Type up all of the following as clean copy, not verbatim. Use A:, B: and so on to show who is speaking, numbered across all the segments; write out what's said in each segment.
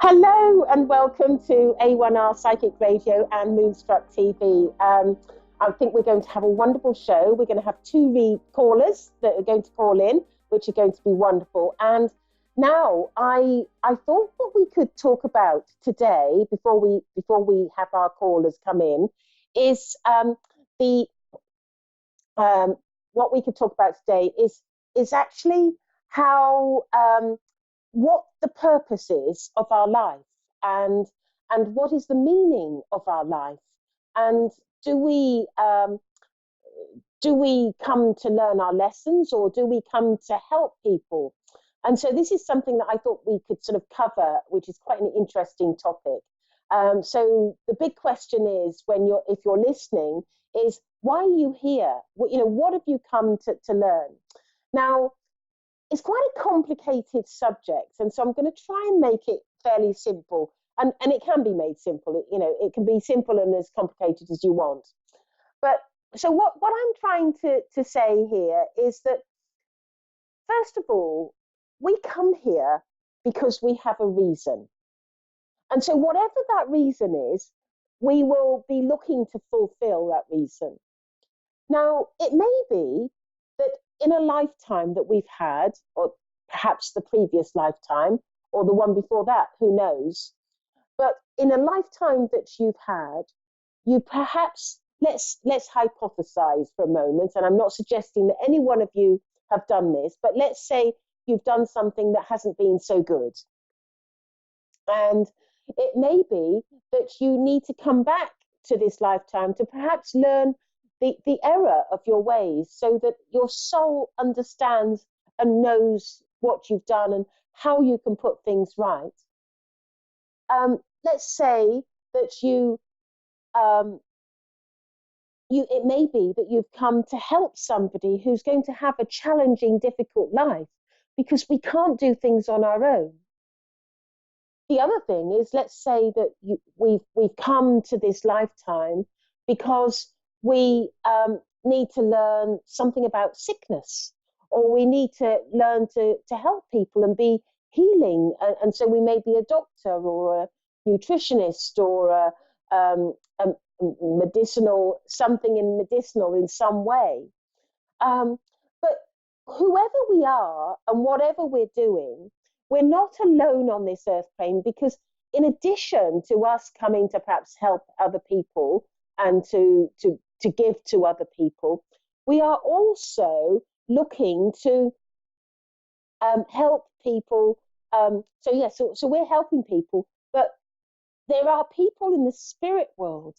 A: Hello and welcome to A1R Psychic Radio and Moonstruck TV. I think we're going to have a wonderful show. We're going to have two callers that are going to call in, which are going to be wonderful. And now I thought what we could talk about today before we have our callers come in is the what we could talk about today is actually how what the purpose is of our life, and what is the meaning of our life, and do we come to learn our lessons, or do we come to help people? And so this is something that I thought we could sort of cover, which is quite an interesting topic. So the big question is, if you're listening, is why are you here? What have you come to learn? Now, it's quite a complicated subject, and so I'm going to try and make it fairly simple. And it can be made simple. It can be simple and as complicated as you want. But so what I'm trying to say here is that, first of all, we come here because we have a reason. And so whatever that reason is, we will be looking to fulfill that reason. Now, it may be that in a lifetime that we've had, or perhaps the previous lifetime, or the one before that, who knows? But in a lifetime that you've had, you perhaps, let's hypothesize for a moment, and I'm not suggesting that any one of you have done this, but let's say you've done something that hasn't been so good. And it may be that you need to come back to this lifetime to perhaps learn the error of your ways, so that your soul understands and knows what you've done and how you can put things right. Let's say that it may be that you've come to help somebody who's going to have a challenging, difficult life, because we can't do things on our own. The other thing is, let's say that we've come to this lifetime because we need to learn something about sickness, or we need to learn to help people and be healing. And so we may be a doctor or a nutritionist or a medicinal, something in medicinal in some way. But whoever we are and whatever we're doing, we're not alone on this earth plane, because in addition to us coming to perhaps help other people and to give to other people, we are also looking to help people. So we're helping people, but there are people in the spirit world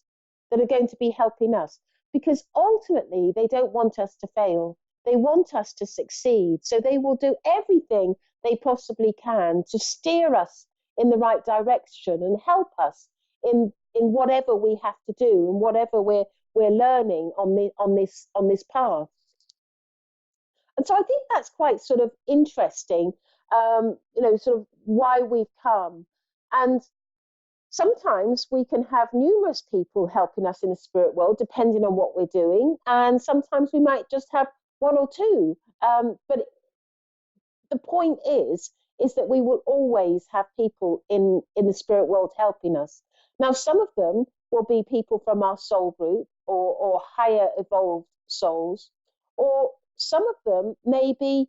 A: that are going to be helping us, because ultimately they don't want us to fail. They want us to succeed. So they will do everything they possibly can to steer us in the right direction and help us in whatever we have to do and whatever we're learning on this path. And so I think that's quite sort of interesting, sort of why we've come. And sometimes we can have numerous people helping us in the spirit world, depending on what we're doing. And sometimes we might just have one or two. But the point is that we will always have people in the spirit world helping us. Now, some of them will be people from our soul group or higher evolved souls, or some of them may be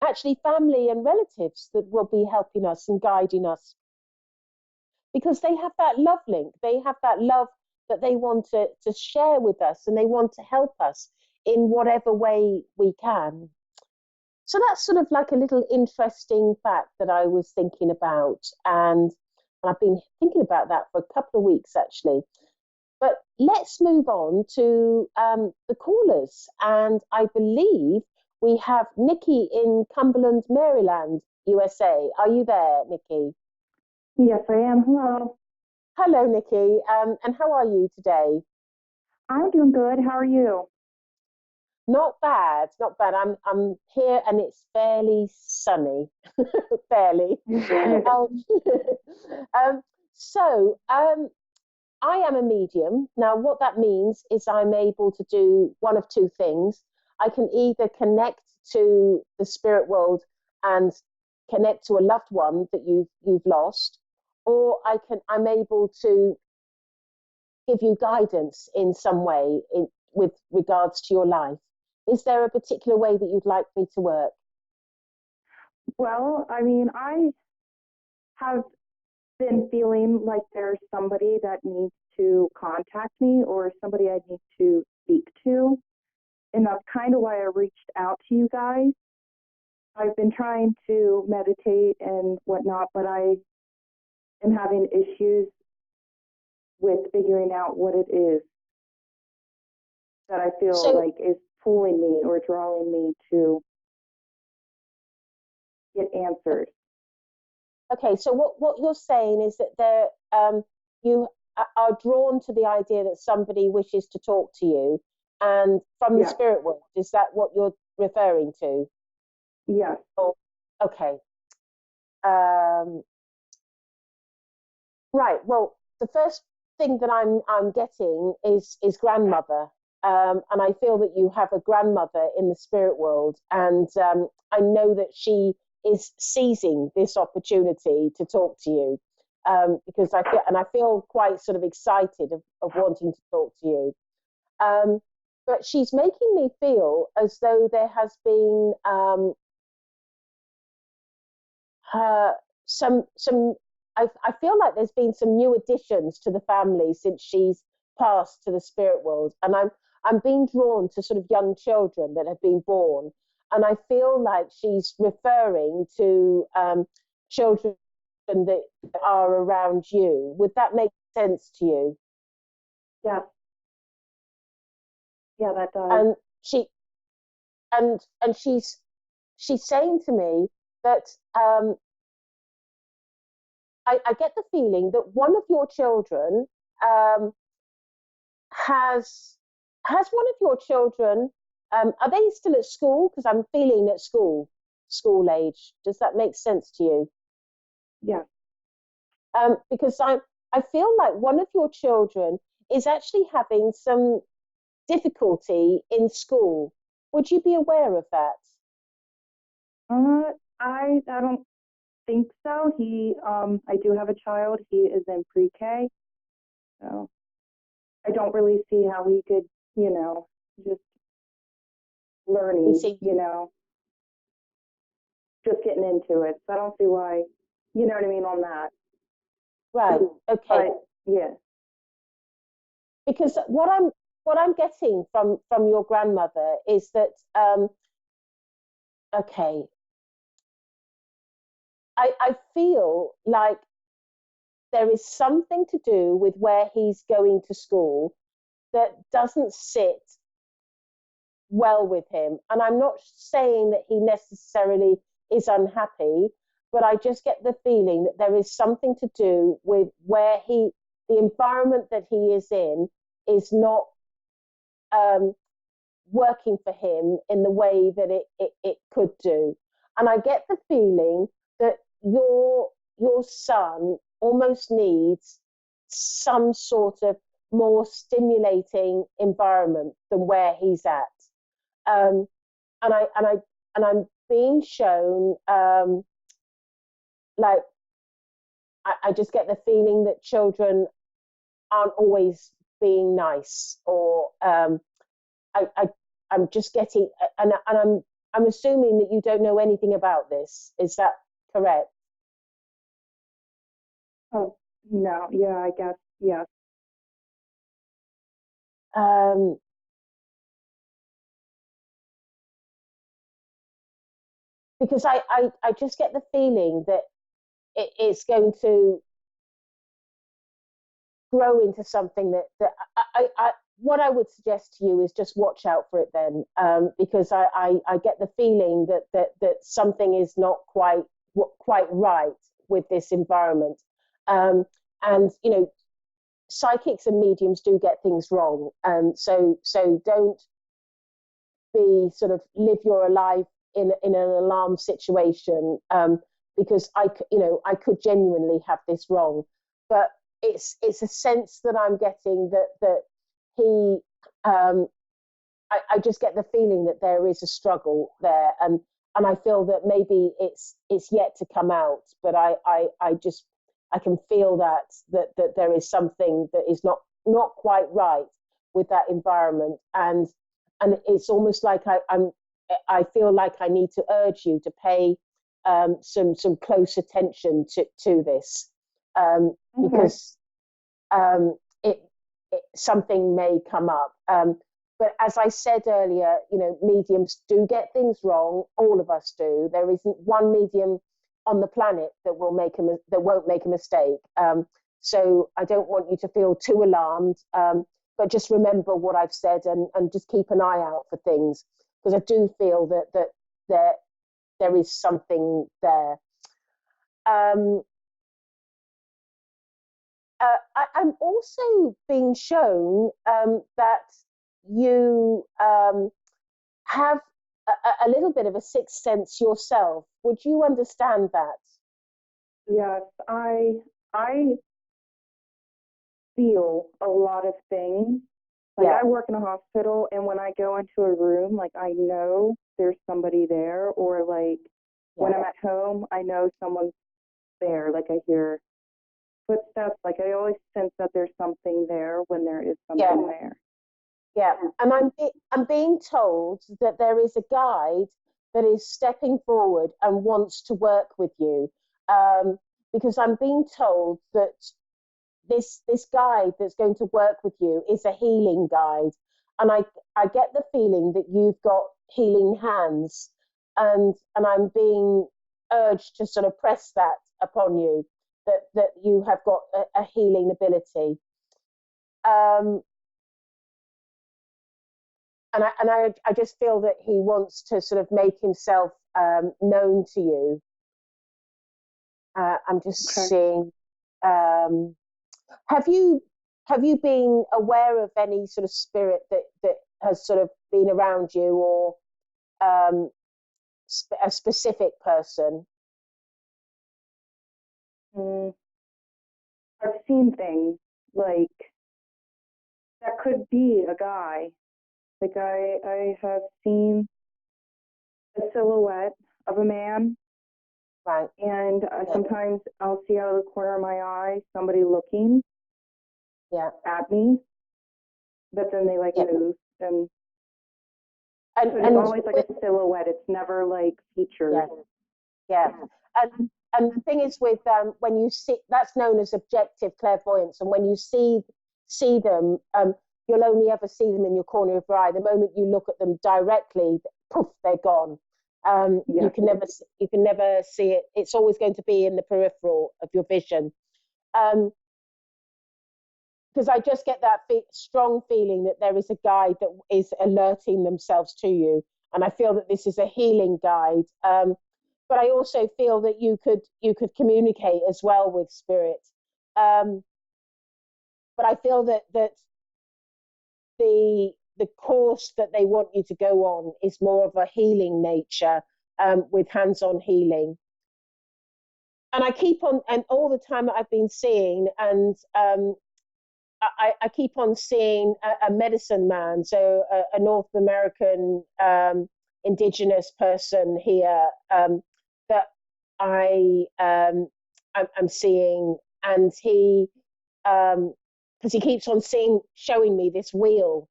A: actually family and relatives that will be helping us and guiding us, because they have that love link. They have that love that they want to share with us, and they want to help us in whatever way we can. So that's sort of like a little interesting fact that I was thinking about, and I've been thinking about that for a couple of weeks actually. But let's move on to the callers, and I believe we have Nikki in Cumberland, Maryland, USA. Are you there, Nikki?
B: Yes, I am. Hello.
A: Hello, Nikki. And how are you today?
B: I'm doing good. How are you?
A: Not bad, not bad. I'm here and it's fairly sunny, fairly. So I am a medium. Now, what that means is I'm able to do one of two things. I can either connect to the spirit world and connect to a loved one that you've lost, or I'm able to give you guidance in some way with regards to your life. Is there a particular way that you'd like me to work?
B: Well, I mean, I have been feeling like there's somebody that needs to contact me or somebody I need to speak to. And that's kind of why I reached out to you guys. I've been trying to meditate and whatnot, but I am having issues with figuring out what it is that I feel
A: So,
B: like is pulling me or drawing me to get answers.
A: okay, so what you're saying is that you are drawn to the idea that somebody wishes to talk to you, and from the
B: Yeah,
A: spirit world. Is that what you're referring to?
B: yes,
A: Oh, okay. Um, right. Well, the first thing that I'm getting is grandmother, and I feel that you have a grandmother in the spirit world, and I know that she is seizing this opportunity to talk to you, because I feel quite sort of excited of wanting to talk to you. Um, but she's making me feel as though there has been her some I feel like there's been some new additions to the family since she's passed to the spirit world, and I'm being drawn to sort of young children that have been born, and I feel like she's referring to children that are around you. Would that make sense to you?
B: yes, yeah, that does.
A: And she and she's saying to me that I get the feeling that one of your children um, has one of your children. Are they still at school? Because I'm feeling at school age. Does that make sense to you?
B: Yeah.
A: Because I feel like one of your children is actually having some difficulty in school. Would you be aware of that?
B: I don't think so. I do have a child. He is in pre-K, so I don't really see how he could, just
A: You
B: learning,
A: see,
B: just getting into it. So I don't see why, you know what I mean, on that.
A: right? Okay,
B: But yeah,
A: because what I'm getting from your grandmother is that okay, I feel like there is something to do with where he's going to school that doesn't sit well with him. And I'm not saying that he necessarily is unhappy, but I just get the feeling that there is something to do with the environment that he is in is not um, working for him in the way that it could do. And I get the feeling that your son almost needs some sort of more stimulating environment than where he's at. Um, and I'm being shown like I just get the feeling that children aren't always being nice, or I I'm just getting, and I'm assuming that you don't know anything about this. Is that correct?
B: oh, no, yeah, I guess, yeah.
A: Um, because I just get the feeling that it's going to grow into something that what I would suggest to you is just watch out for it then, because I get the feeling that something is not quite right with this environment, and psychics and mediums do get things wrong, so don't be sort of live your life in an alarm situation, because I could genuinely have this wrong, but it's a sense that I'm getting that he I just get the feeling that there is a struggle there, and I feel that maybe it's yet to come out, but I just I can feel that there is something that is not quite right with that environment, and it's almost like I feel like I need to urge you to pay some close attention to this,
B: Okay.
A: because it, something may come up. But as I said earlier, mediums do get things wrong. All of us do. There isn't one medium on the planet that won't make a mistake. So I don't want you to feel too alarmed. But just remember what I've said, and just keep an eye out for things, because I do feel that there is something there. Um, I'm also being shown that you have a little bit of a sixth sense yourself. Would you understand that?
B: Yes, I feel a lot of things. Like
A: Yeah,
B: I work in a hospital, and when I go into a room, like I know there's somebody there, or like when
A: yeah,
B: I'm at home, I know someone's there. Like I hear footsteps. Like I always sense that there's something there when there is
A: yeah,
B: something there.
A: yeah. And I'm being told that there is a guide that is stepping forward and wants to work with you, um, because I'm being told that this guide that's going to work with you is a healing guide, and I get the feeling that you've got healing hands, and I'm being urged to sort of press that upon you, that you have got a healing ability, um, and I just feel that he wants to sort of make himself known to you. I'm just
B: Okay.
A: seeing. Um, Have you have you been aware of any sort of spirit that has sort of been around you, or um, a specific person?
B: Mm, I've seen things like that could be a guy. Like I have seen a silhouette of a man,
A: Right.
B: and
A: Yeah.
B: sometimes I'll see out of the corner of my eye somebody looking
A: Yeah.
B: at me, but then they like
A: Yeah.
B: move, and
A: And
B: but it's
A: and
B: always like
A: with,
B: a silhouette. It's never like features.
A: yeah. Yeah. And the thing is with when you see, that's known as objective clairvoyance, and when you see them, you'll only ever see them in your corner of your eye. The moment you look at them directly, poof, they're gone.
B: Yes.
A: You can never see it. It's always going to be in the peripheral of your vision. Um, because I just get that strong feeling that there is a guide that is alerting themselves to you, and I feel that this is a healing guide. But I also feel that you could communicate as well with spirit. Um, but I feel that the course that they want you to go on is more of a healing nature, with hands-on healing. And I keep on, and all the time that I've been seeing, and I keep on seeing a medicine man, so a North American indigenous person here, that I I'm seeing, and he because he keeps on showing me this wheel,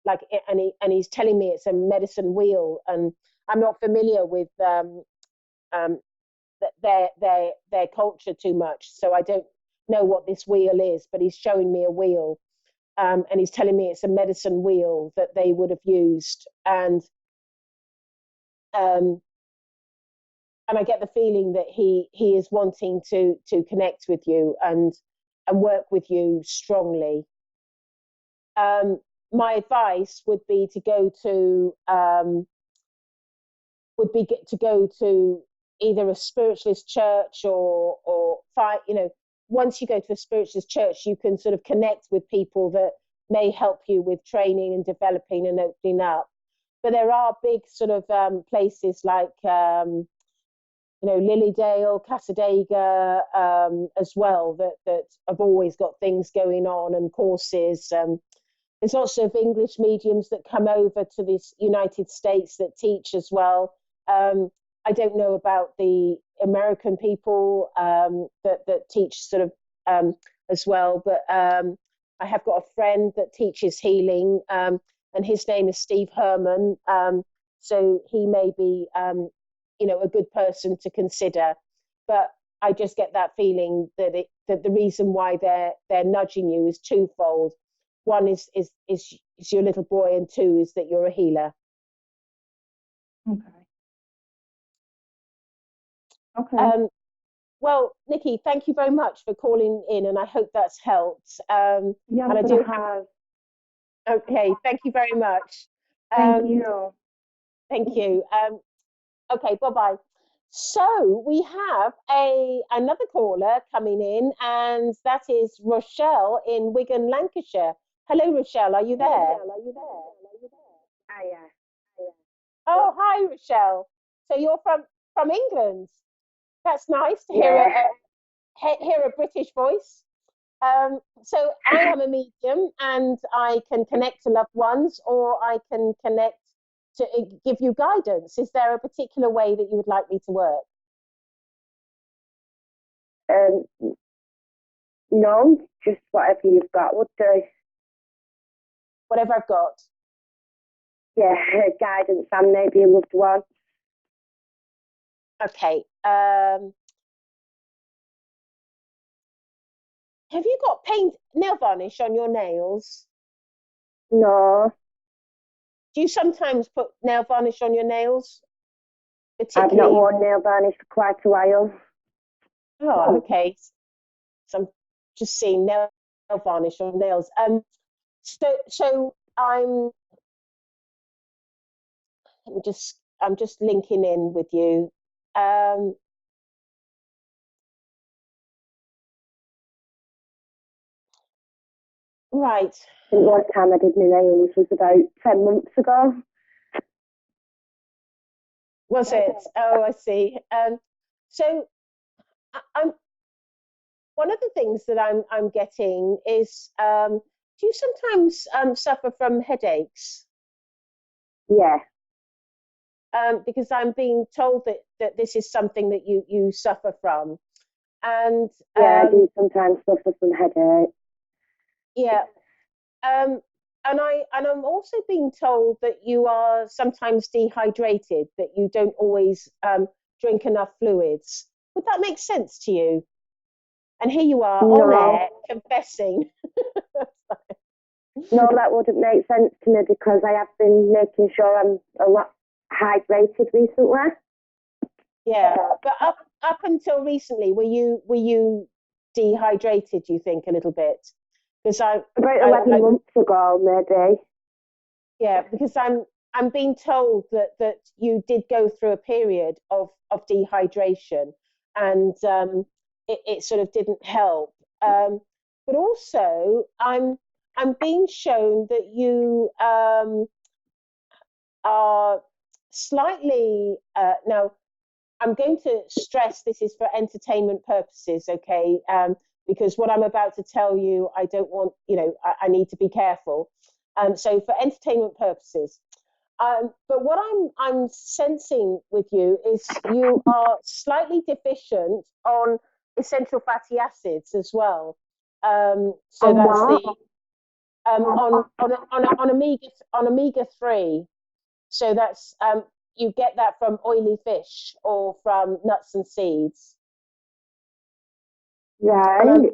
A: like, and he's telling me it's a medicine wheel, and I'm not familiar with um, their culture too much, so I don't know what this wheel is, but he's showing me a wheel, and he's telling me it's a medicine wheel that they would have used, um, and I get the feeling that he is wanting to connect with you and work with you strongly. Um, my advice would be to go to either a spiritualist church, or find, once you go to a spiritualist church, you can sort of connect with people that may help you with training and developing and opening up. But there are big sort of places like Lilydale, Casadega, as well, that have always got things going on and courses. There's lots of English mediums that come over to the United States that teach as well. I don't know about the American people that teach sort of as well, but I have got a friend that teaches healing, and his name is Steve Herman. So he may be, a good person to consider. But I just get that feeling that the reason why they're nudging you is twofold. One is your little boy, and two is that you're a healer.
B: Okay. Okay.
A: Well, Nikki, thank you very much for calling in, and I hope that's helped.
B: Yes,
A: And I
B: it
A: do.
B: has.
A: Okay, thank you very much.
B: Thank
A: Um,
B: you.
A: Thank you. Okay, bye bye. So we have another caller coming in, and that is Rochelle in Wigan, Lancashire. Hello, Rochelle. Are you there?
B: Ah, yeah.
A: Oh, hi, Rochelle. So you're from England. That's nice to hear
B: Yeah.
A: hear a British voice. So I am a medium, and I can connect to loved ones, or I can connect to give you guidance. Is there a particular way that you would like me to work?
B: Um, no, just whatever you've got would do.
A: Whatever I've got.
B: Yeah, guidance and maybe a loved one.
A: Okay. Have you got paint nail varnish on your nails?
B: No,
A: Do you sometimes put nail varnish on your nails?
B: I've not
A: Particularly.
B: worn nail varnish for quite a while.
A: Oh, okay. So I'm just seeing nail varnish on nails. So I'm just linking in with you. Um, right.
B: The last time I did my nails was about 10 months ago.
A: Was it? Oh, I see. So I'm one of the things that I'm getting is do you sometimes suffer from headaches?
B: Yeah,
A: Because I'm being told that this is something that you suffer from, and
B: yeah, I do sometimes suffer from headache.
A: yeah, um, and I'm also being told that you are sometimes dehydrated, that you don't always drink enough fluids. Would that make sense to you? And here you are on
B: No,
A: air confessing.
B: no, that wouldn't make sense to me because I have been making sure I'm a lot hydrated recently.
A: Yeah, but up until recently, were you dehydrated? Do you think a little bit? Because
B: About
A: I
B: 11 months ago, maybe.
A: yeah, because I'm being told that you did go through a period of dehydration, and it sort of didn't help. But also, I'm being shown that you are slightly now. I'm going to stress this is for entertainment purposes, okay? Because what I'm about to tell you, I don't want, I need to be careful. So for entertainment purposes. But what I'm sensing with you is you are slightly deficient on essential fatty acids as well. So
B: And
A: that's
B: what?
A: the on omega 3. So that's you get that from oily fish or from nuts and seeds. And
B: Right.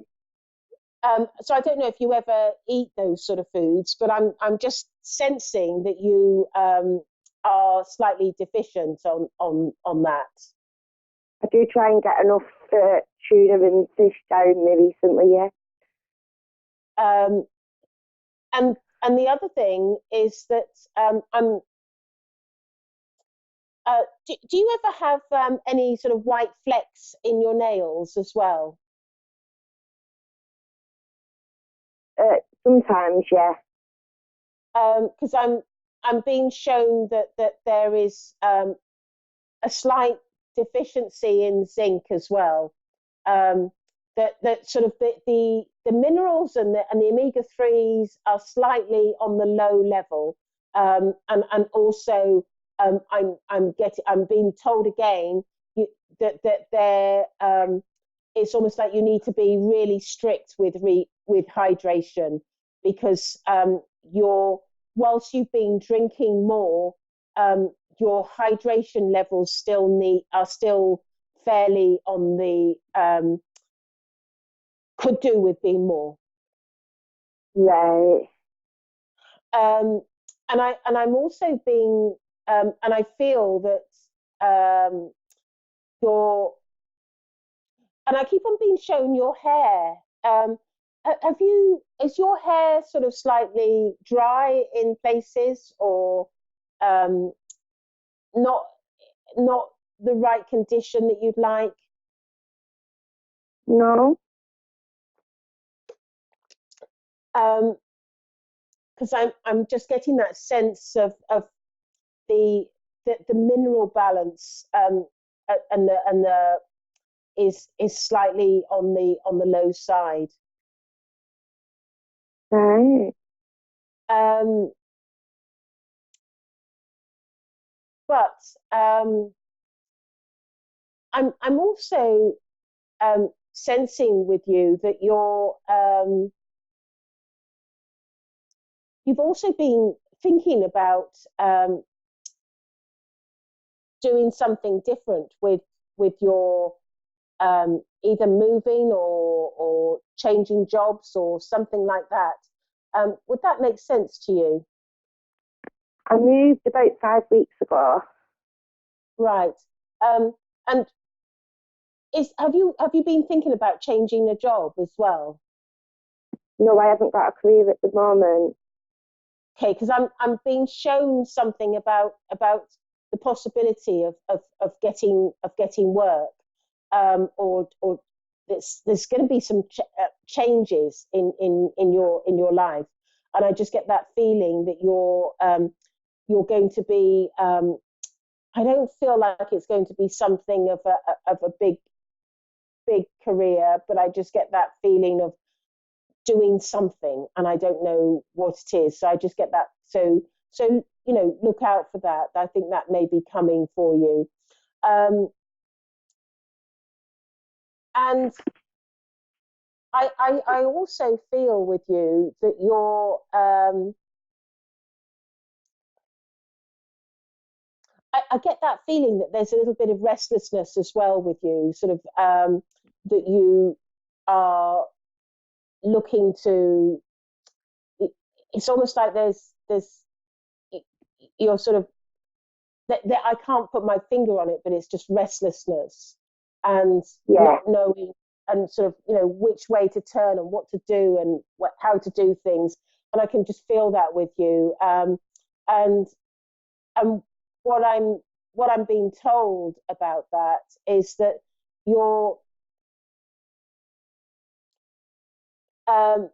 A: so I don't know if you ever eat those sort of foods, but I'm just sensing that you are slightly deficient on that.
B: I do try and get enough tuna and fish down me recently, yeah.
A: Um, and the other thing is that I'm. Do you ever have any sort of white flecks in your nails as well?
B: Sometimes, yeah.
A: Because I'm being shown that there is a slight deficiency in zinc as well. Um, that sort of the minerals and the omega 3s are slightly on the low level, and also I'm being told again that they're it's almost like you need to be really strict with hydration, because you're whilst you've been drinking more, your hydration levels are still fairly on the could do with being more.
C: Right.
A: Um, I'm also being and I feel that your and I keep on being shown your hair. Is your hair sort of slightly dry in places, or um, not not the right condition that you'd like?
C: No.
A: Because I'm just getting that sense of the the mineral balance, and the is slightly on the low side.
C: Right.
A: Um, but I'm also sensing with you that you've also been thinking about doing something different with your either moving or changing jobs or something like that. Would that make sense to you?
C: I moved about 5 weeks ago.
A: Right. And have you been thinking about changing a job as well?
C: No, I haven't got a career at the moment.
A: Okay, because I'm being shown something about the possibility of getting work, or there's going to be some changes in your life, and I just get that feeling that you're going to be. I don't feel like it's going to be something of a big career, but I just get that feeling of doing something, and I don't know what it is. So I just get that. So look out for that. I think that may be coming for you. And I also feel with you that I get that feeling that there's a little bit of restlessness as well with you, sort of that you are looking to. It's almost like there's you're sort of that I can't put my finger on it, but it's just restlessness and
C: Yeah.
A: not knowing, and sort of which way to turn and what to do and how to do things. And I can just feel that with you. And and what I'm being told about that is that you're um,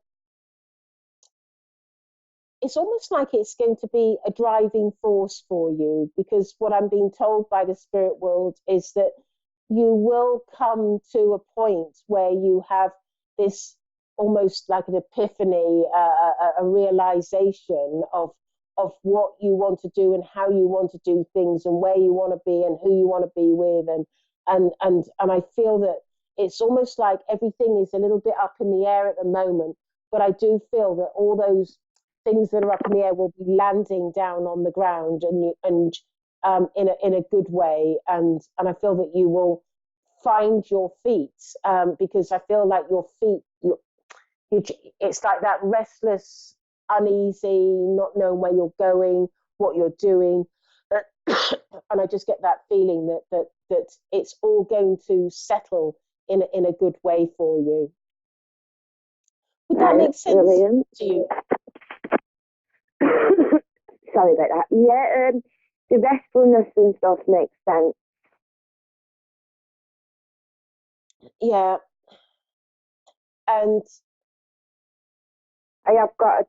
A: it's almost like it's going to be a driving force for you, because what I'm being told by the spirit world is that you will come to a point where you have this almost like an epiphany, a realization of what you want to do and how you want to do things and where you want to be and who you want to be with, and I feel that it's almost like everything is a little bit up in the air at the moment, but I do feel that all those things that are up in the air will be landing down on the ground, and in a good way, and I feel that you will find your feet, because I feel like your feet you it's like that restless, uneasy, not knowing where you're going, what you're doing, and I just get that feeling that it's all going to settle in a good way for you. Would that
C: Right.
A: make sense
C: Brilliant.
A: to you?
C: Sorry about that. Yeah, the restfulness and stuff makes sense.
A: Yeah. And
C: I have got a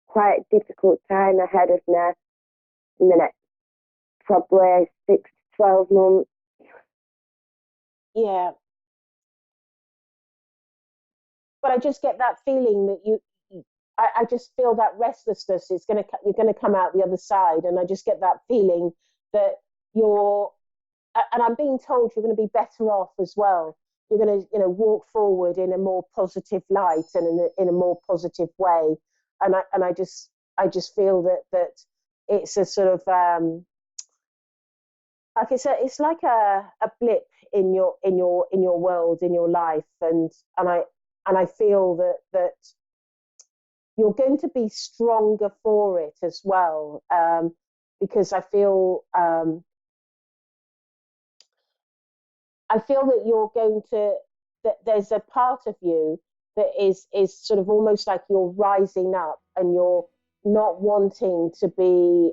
C: quite difficult time ahead of me in the next probably 6 to 12 months.
A: yeah, but I just get that feeling that I just feel that restlessness is you're going to come out the other side, and I just get that feeling that you're, and I'm being told you're going to be better off as well. You're going to, walk forward in a more positive light and in a more positive way. And I just feel that it's a sort of like it's like a blip in your world, in your life, and I feel that you're going to be stronger for it as well, because I feel that you're going to, that there's a part of you that is sort of almost like you're rising up, and you're not wanting to be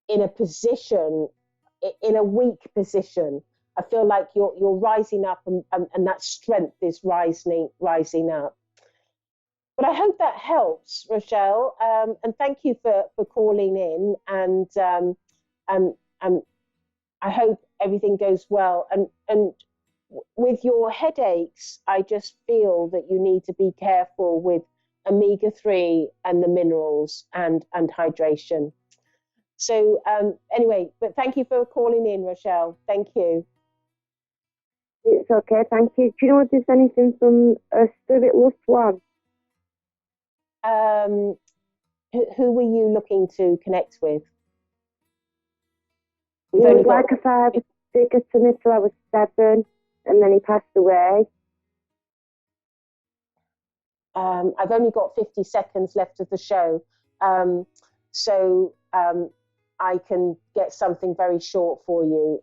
A: in a position, in a weak position. I feel like you're rising up, and that strength is rising up. But I hope that helps, Rochelle. And thank you for calling in, and I hope everything goes well. And with your headaches, I just feel that you need to be careful with omega-3 and the minerals and hydration. So anyway, but thank you for calling in, Rochelle. Thank you.
C: It's okay, thank you. Do you know if there's anything from a spirit loved one?
A: Who were you looking to connect with?
C: It was like a father figure to me till I was 7, and then he passed away.
A: I've only got 50 seconds left of the show, so I can get something very short for you.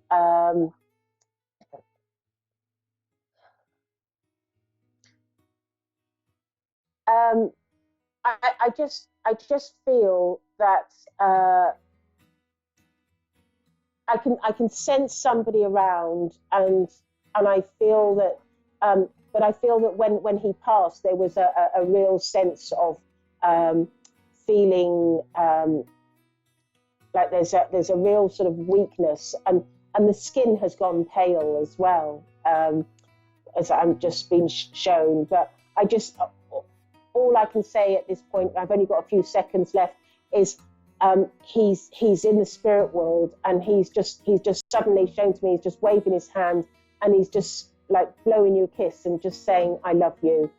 A: I just feel that I can sense somebody around, and I feel that, but I feel that when he passed, there was a real sense of feeling like there's a real sort of weakness, and the skin has gone pale as well, as I'm just been shown. But all I can say at this point, I've only got a few seconds left, is he's in the spirit world, and he's just suddenly shown to me, he's just waving his hand, and he's just like blowing you a kiss and just saying, I love you.